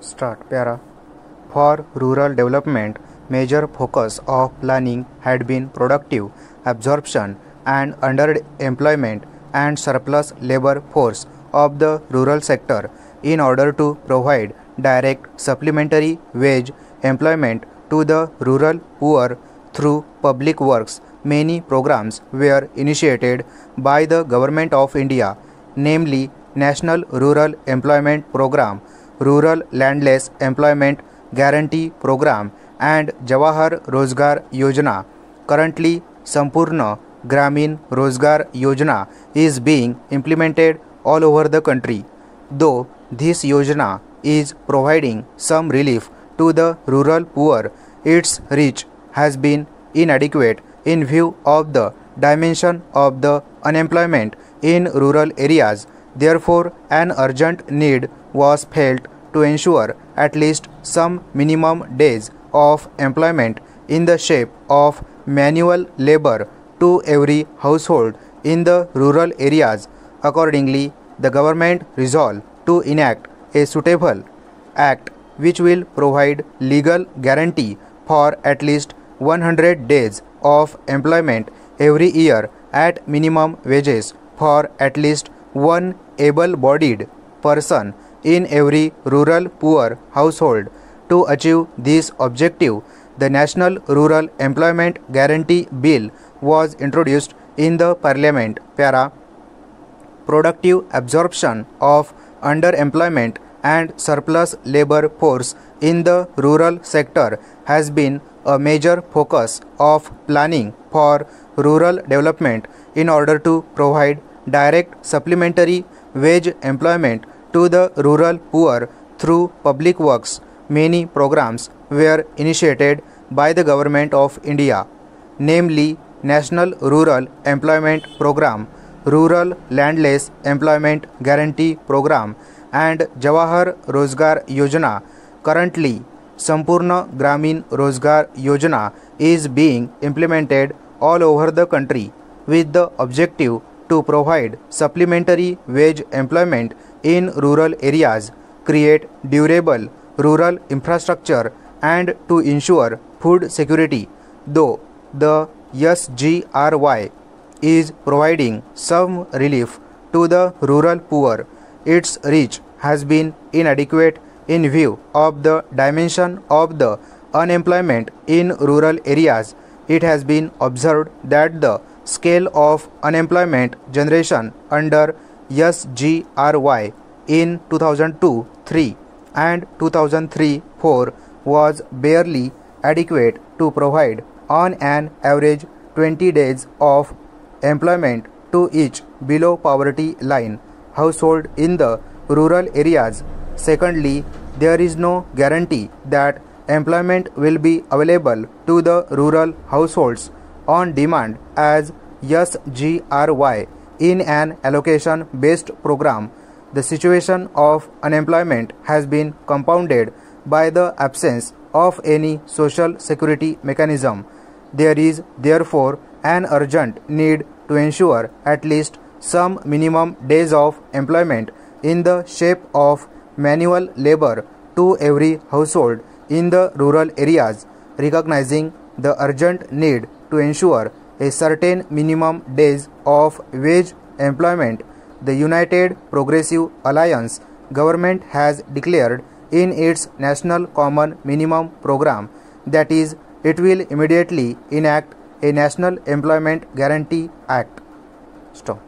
Start para. For rural development, major focus of planning had been productive absorption and underemployment and surplus labor force of the rural sector in order to provide direct supplementary wage employment to the rural poor through public works. Many programs were initiated by the Government of India, namely National Rural Employment Program, Rural Landless Employment Guarantee Program and Jawahar Rozgar Yojana. Currently, Sampurna Gramin Rozgar Yojana is being implemented all over the country. Though this Yojana is providing some relief to the rural poor, its reach has been inadequate in view of the dimension of the unemployment in rural areas. Therefore, an urgent need was felt to ensure at least some minimum days of employment in the shape of manual labor to every household in the rural areas. Accordingly, the government resolved to enact a suitable act which will provide legal guarantee for at least 100 days of employment every year at minimum wages for at least one able-bodied person in every rural poor household. To achieve this objective, the National Rural Employment Guarantee Bill was introduced in the Parliament. Para. Productive absorption of underemployment and surplus labor force in the rural sector has been a major focus of planning for rural development in order to provide direct supplementary wage employment to the rural poor through public works. Many programs were initiated by the Government of India, namely National Rural Employment Program, Rural Landless Employment Guarantee Program and Jawahar Rozgar Yojana. Currently, Sampurna Gramin Rozgar Yojana is being implemented all over the country with the objective to provide supplementary wage employment in rural areas, create durable rural infrastructure and to ensure food security. Though the SGRY is providing some relief to the rural poor, its reach has been inadequate in view of the dimension of the unemployment in rural areas. It has been observed that the scale of unemployment generation under SGRY in 2002-03 and 2003-04 was barely adequate to provide on an average 20 days of employment to each below poverty line household in the rural areas. Secondly, there is no guarantee that employment will be available to the rural households on demand as SGRY in an allocation-based program. The situation of unemployment has been compounded by the absence of any social security mechanism. There is therefore an urgent need to ensure at least some minimum days of employment in the shape of manual labor to every household in the rural areas. Recognizing the urgent need to ensure a certain minimum days of wage employment, the United Progressive Alliance government has declared in its National Common Minimum Program that is, it will immediately enact a National Employment Guarantee Act. Stop.